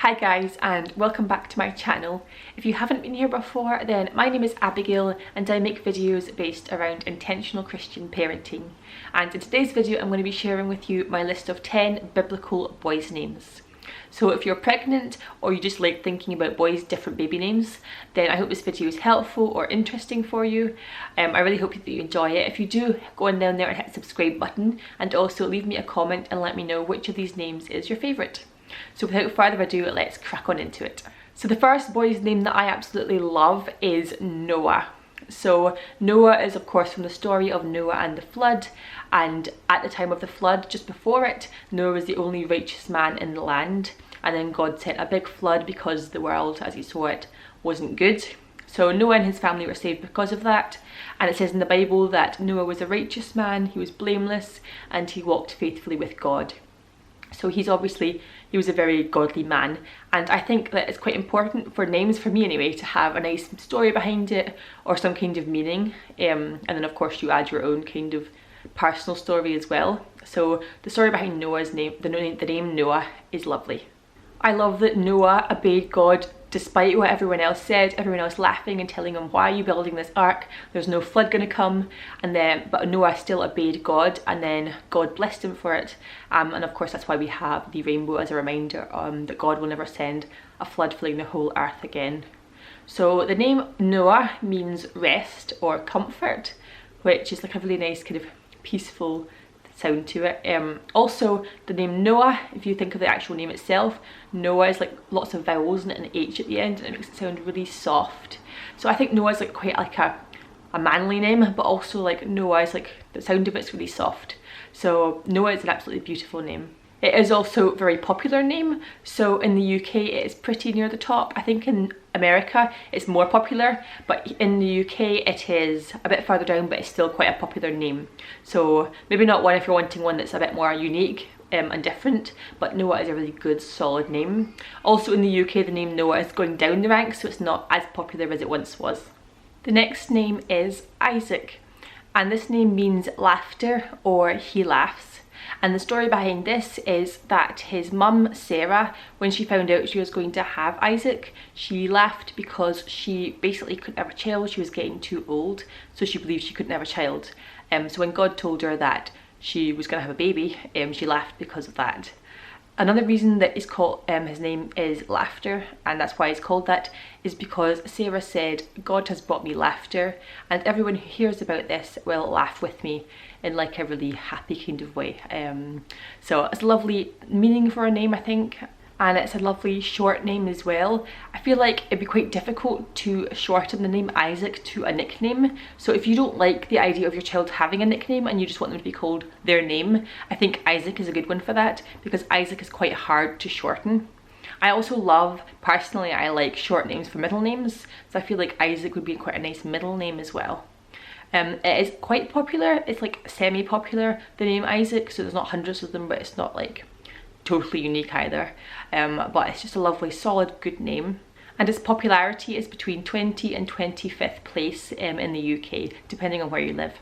Hi guys, and welcome back to my channel. If you haven't been here before, then my name is Abigail and I make videos based around intentional Christian parenting. And in today's video I'm going to be sharing with you my list of 10 biblical boys' names. So if you're pregnant or you just like thinking about boys' different baby names, then I hope this video is helpful or interesting for you. I really hope that you enjoy it. If you do, go on down there and hit the subscribe button, and also leave me a comment and let me know which of these names is your favourite. So without further ado, let's crack on into it. So the first boy's name that I absolutely love is Noah. So Noah is of course from the story of Noah and the flood, and at the time of the flood, just before it, Noah was the only righteous man in the land, and then God sent a big flood because the world as he saw it wasn't good. So Noah and his family were saved because of that, and it says in the Bible that Noah was a righteous man, he was blameless, and he walked faithfully with God. So he was a very godly man, and I think that it's quite important for names, for me anyway, to have a nice story behind it or some kind of meaning, and then of course you add your own kind of personal story as well. So the story behind Noah's name, the name Noah, is lovely. I love that Noah obeyed God despite what everyone else said, everyone else laughing and telling him, why are you building this ark? There's no flood going to come. But Noah still obeyed God, and then God blessed him for it. And of course that's why we have the rainbow as a reminder that God will never send a flood filling the whole earth again. So the name Noah means rest or comfort, which is like a really nice kind of peaceful sound to it. Also the name Noah, if you think of the actual name itself, Noah is like lots of vowels and an H at the end, and it makes it sound really soft. So I think Noah is like quite like a manly name, but also like Noah is like, the sound of it's really soft. So Noah is an absolutely beautiful name. It is also a very popular name. So in the UK it is pretty near the top. I think in America it's more popular, but in the UK it is a bit further down, but it's still quite a popular name. So maybe not one if you're wanting one that's a bit more unique and different, but Noah is a really good solid name. Also in the UK the name Noah is going down the ranks, so it's not as popular as it once was. The next name is Isaac, and this name means laughter or he laughs. And the story behind this is that his mum, Sarah, when she found out she was going to have Isaac, she laughed because she basically couldn't have a child. She was getting too old, so she believed she couldn't have a child. So when God told her that she was going to have a baby, she laughed because of that. Another reason that is called, his name is Laughter, and that's why it's called that, is because Sarah said, God has brought me laughter, and everyone who hears about this will laugh with me in like a really happy kind of way. So it's a lovely meaning for a name, I think, and it's a lovely short name as well. I feel like it'd be quite difficult to shorten the name Isaac to a nickname. So if you don't like the idea of your child having a nickname and you just want them to be called their name, I think Isaac is a good one for that, because Isaac is quite hard to shorten. I also love, personally, I like short names for middle names, so I feel like Isaac would be quite a nice middle name as well. It is quite popular, it's like semi-popular, the name Isaac, so there's not hundreds of them, but it's not like totally unique either. But it's just a lovely, solid, good name. And its popularity is between 20 and 25th place in the UK, depending on where you live.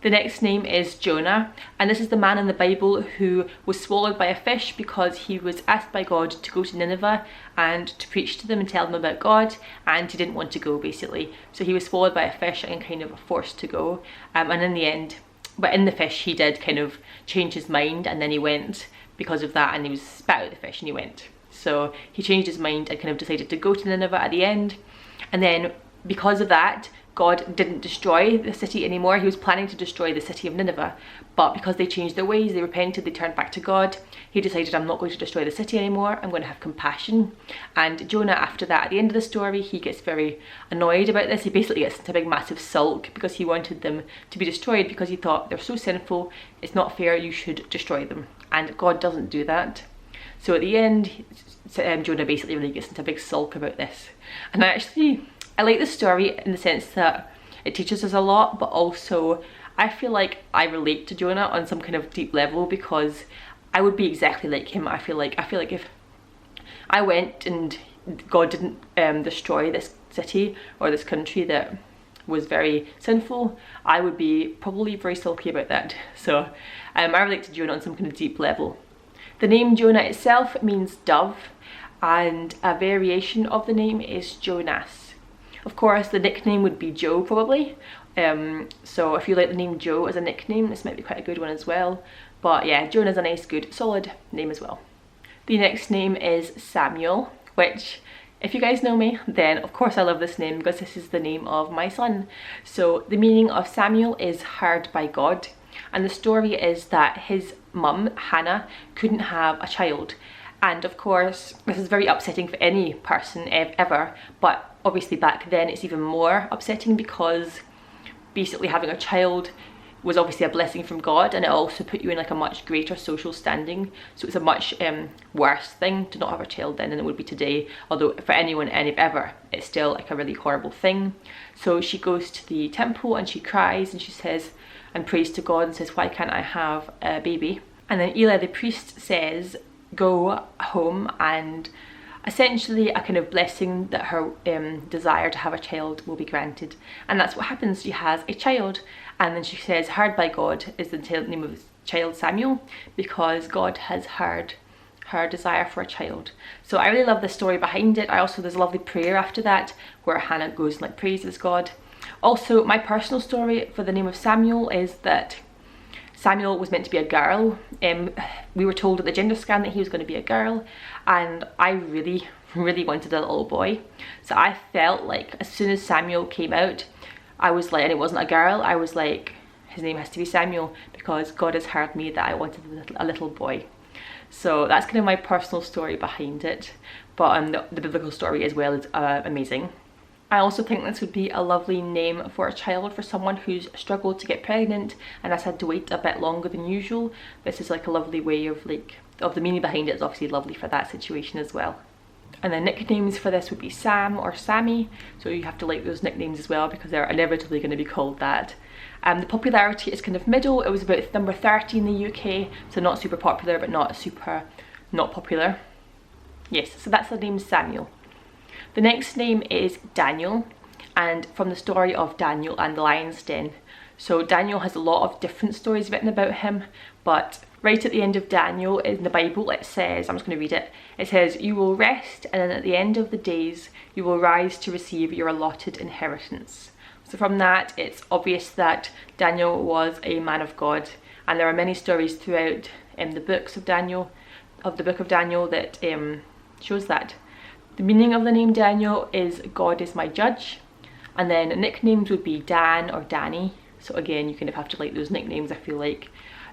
The next name is Jonah, and this is the man in the Bible who was swallowed by a fish because he was asked by God to go to Nineveh and to preach to them and tell them about God, and he didn't want to go basically. So he was swallowed by a fish and kind of forced to go, and in the end, but in the fish he did kind of change his mind, and then he went because of that, and he was spat out of the fish and he went. So he changed his mind and kind of decided to go to Nineveh at the end, and then because of that God didn't destroy the city anymore. He was planning to destroy the city of Nineveh, but because they changed their ways, they repented, they turned back to God, he decided, I'm not going to destroy the city anymore, I'm going to have compassion. And Jonah, after that, at the end of the story, he gets very annoyed about this. He basically gets into a big massive sulk because he wanted them to be destroyed, because he thought they're so sinful, it's not fair, you should destroy them. And God doesn't do that. So at the end, Jonah basically really gets into a big sulk about this. And I like the story in the sense that it teaches us a lot, but also I feel like I relate to Jonah on some kind of deep level, because I would be exactly like him. I feel like if I went and God didn't destroy this city or this country that was very sinful, I would be probably very sulky about that. So I relate to Jonah on some kind of deep level. The name Jonah itself means dove, and a variation of the name is Jonas. Of course, the nickname would be Joe probably. So if you like the name Joe as a nickname, this might be quite a good one as well. But yeah, Jonah's a nice, good, solid name as well. The next name is Samuel, which, if you guys know me, then of course I love this name because this is the name of my son. So the meaning of Samuel is heard by God. And the story is that his mum, Hannah, couldn't have a child. And of course, this is very upsetting for any person ever, but obviously back then it's even more upsetting because basically having a child was obviously a blessing from God, and it also put you in like a much greater social standing. So it's a much worse thing to not have a child then than it would be today. Although for anyone ever, it's still like a really horrible thing. So she goes to the temple and she cries and she says and prays to God and says, why can't I have a baby? And then Eli the priest says, go home, and essentially a kind of blessing that her desire to have a child will be granted. And that's what happens. She has a child, and then she says heard by God is the name of the child Samuel, because God has heard her desire for a child. So I really love the story behind it. There's a lovely prayer after that where Hannah goes and like praises God. Also, my personal story for the name of Samuel is that Samuel was meant to be a girl. We were told at the gender scan that he was going to be a girl, and I really wanted a little boy. So I felt like as soon as Samuel came out, I was like, and it wasn't a girl, I was like, his name has to be Samuel because God has heard me that I wanted a little boy. So that's kind of my personal story behind it, but the biblical story as well is amazing. I also think this would be a lovely name for a child, for someone who's struggled to get pregnant and has had to wait a bit longer than usual. This is like a lovely way of the meaning behind it is obviously lovely for that situation as well. And then nicknames for this would be Sam or Sammy. So you have to like those nicknames as well because they're inevitably going to be called that. The popularity is kind of middle. It was about number 30 in the UK, so not super popular but not super not popular. Yes, so that's the name Samuel. The next name is Daniel, and from the story of Daniel and the lion's den. So Daniel has a lot of different stories written about him, but right at the end of Daniel in the Bible it says, I'm just going to read it, it says, you will rest, and then at the end of the days you will rise to receive your allotted inheritance. So from that it's obvious that Daniel was a man of God, and there are many stories throughout the book of Daniel that shows that. The meaning of the name Daniel is God is my judge, and then nicknames would be Dan or Danny. So again, you kind of have to like those nicknames, I feel like.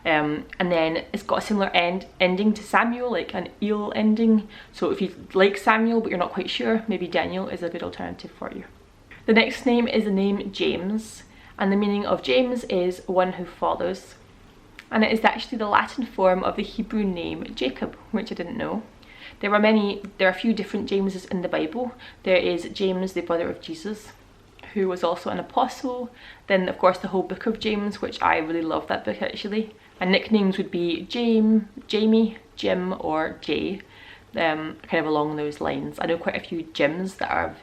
And then it's got a similar ending to Samuel, like an eel ending. So if you like Samuel but you're not quite sure, maybe Daniel is a good alternative for you. The next name is the name James, and the meaning of James is one who follows. And it is actually the Latin form of the Hebrew name Jacob, which I didn't know. There are a few different Jameses in the Bible. There is James, the brother of Jesus, who was also an apostle. Then of course the whole book of James, which I really love that book actually. And nicknames would be Jamie, Jim, or Jay, kind of along those lines. I know quite a few Jims that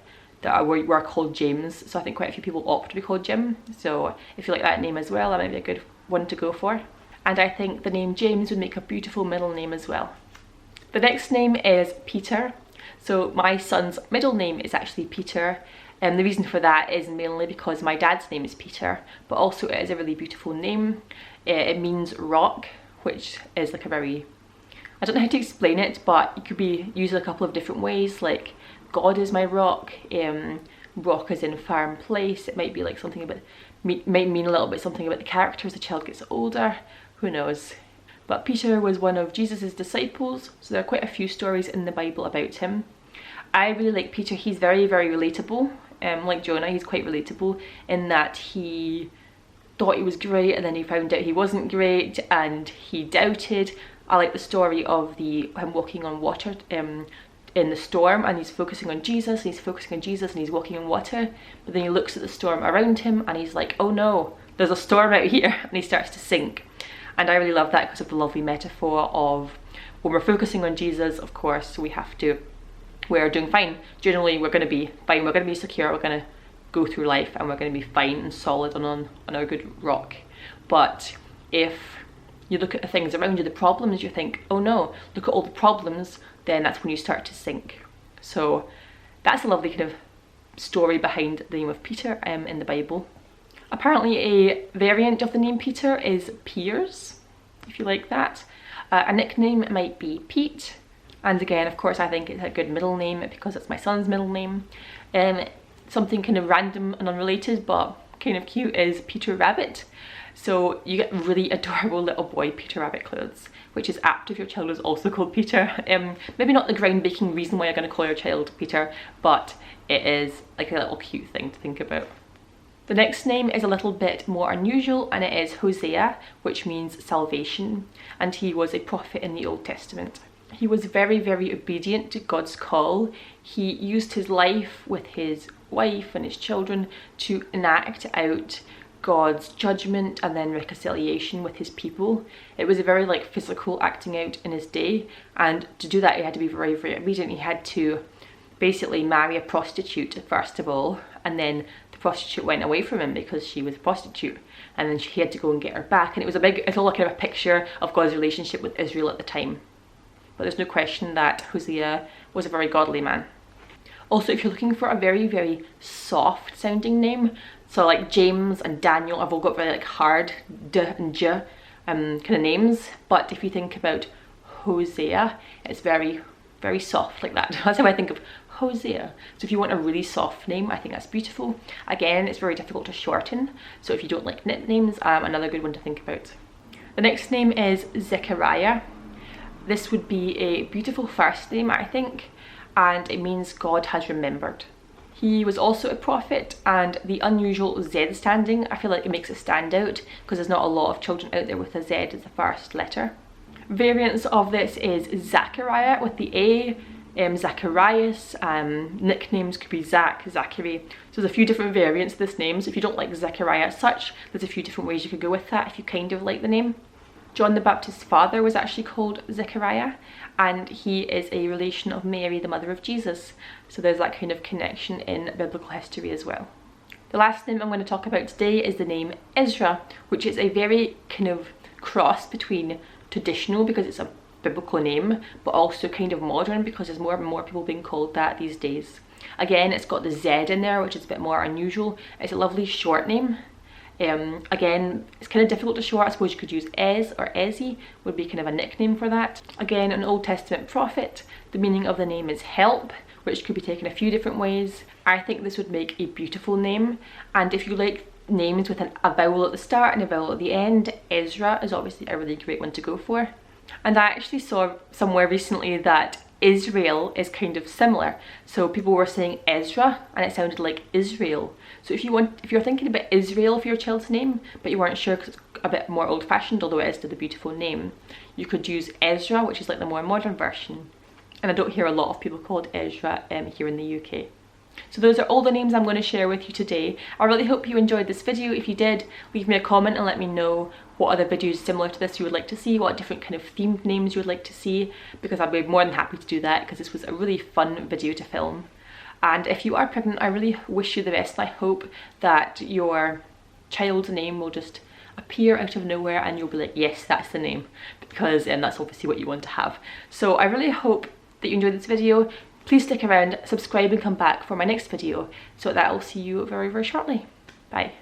were called James, so I think quite a few people opt to be called Jim. So if you like that name as well, that might be a good one to go for. And I think the name James would make a beautiful middle name as well. The next name is Peter. So my son's middle name is actually Peter, and the reason for that is mainly because my dad's name is Peter, but also it is a really beautiful name. It means rock, which is like a very, I don't know how to explain it, but it could be used in a couple of different ways, like God is my rock, rock as in firm place. It might be like something about, might mean a little bit something about the character as the child gets older, who knows. But Peter was one of Jesus's disciples, so there are quite a few stories in the Bible about him. I really like Peter. He's very, very relatable. Like Jonah, he's quite relatable in that he thought he was great and then he found out he wasn't great and he doubted. I like the story of him walking on water in the storm, and he's focusing on Jesus, and he's walking on water, but then he looks at the storm around him and he's like, oh no, there's a storm out here, and he starts to sink. And I really love that because of the lovely metaphor of when we're focusing on Jesus, of course, we're doing fine. Generally, we're going to be fine. We're going to be secure. We're going to go through life and we're going to be fine and solid on our good rock. But if you look at the things around you, the problems, you think, oh no, look at all the problems then that's when you start to sink. So that's a lovely kind of story behind the name of Peter in the Bible. Apparently a variant of the name Peter is Piers, if you like that. A nickname might be Pete, and again, of course, I think it's a good middle name because it's my son's middle name. Something kind of random and unrelated but kind of cute is Peter Rabbit. So you get really adorable little boy Peter Rabbit clothes, which is apt if your child is also called Peter. Maybe not the groundbreaking reason why you're going to call your child Peter, but it is like a little cute thing to think about. The next name is a little bit more unusual, and it is Hosea, which means salvation, and he was a prophet in the Old Testament. He was very, very obedient to God's call. He used his life with his wife and his children to enact out God's judgment and then reconciliation with his people. It was a very like physical acting out in his day, and to do that he had to be very, very obedient. He had to basically marry a prostitute first of all, and then the prostitute went away from him because she was a prostitute, and then he had to go and get her back, and it's all kind of a picture of God's relationship with Israel at the time. But there's no question that Hosea was a very godly man. Also, if you're looking for a very, very soft sounding name, so like James and Daniel have all got very like hard D and J kind of names, but if you think about Hosea, it's very, very soft like that. That's how I think of Hosea. So if you want a really soft name, I think that's beautiful. Again, it's very difficult to shorten, so if you don't like nicknames, another good one to think about. The next name is Zachariah. This would be a beautiful first name, I think, and it means God has remembered. He was also a prophet, and the unusual Z standing, I feel like it makes it stand out because there's not a lot of children out there with a Z as the first letter. Variants of this is Zachariah with the A, Zacharias, nicknames could be Zach, Zachary. So there's a few different variants of this name, so if you don't like Zachariah as such, there's a few different ways you could go with that if you kind of like the name. John the Baptist's father was actually called Zechariah, and he is a relation of Mary, the mother of Jesus. So there's that kind of connection in biblical history as well. The last name I'm going to talk about today is the name Ezra, which is a very kind of cross between traditional, because it's a biblical name, but also kind of modern because there's more and more people being called that these days. Again, it's got the Z in there, which is a bit more unusual. It's a lovely short name. Again, it's kind of difficult to short. I suppose you could use Ez or Ezi would be kind of a nickname for that. Again, an Old Testament prophet. The meaning of the name is help, which could be taken a few different ways. I think this would make a beautiful name, and if you like names with a vowel at the start and a vowel at the end, Ezra is obviously a really great one to go for. And I actually saw somewhere recently that Israel is kind of similar, so people were saying Ezra and it sounded like Israel. So if you're thinking about Israel for your child's name but you weren't sure because it's a bit more old-fashioned, although it is still a beautiful name, you could use Ezra, which is like the more modern version. And I don't hear a lot of people called Ezra here in the UK. So those are all the names I'm going to share with you today. I really hope you enjoyed this video. If you did, leave me a comment and let me know what other videos similar to this you would like to see, what different kind of themed names you would like to see, because I'd be more than happy to do that because this was a really fun video to film. And if you are pregnant, I really wish you the best, and I hope that your child's name will just appear out of nowhere and you'll be like, yes, that's the name, because that's obviously what you want to have. So I really hope that you enjoyed this video. Please stick around, subscribe and come back for my next video, so that I'll see you very, very shortly. Bye.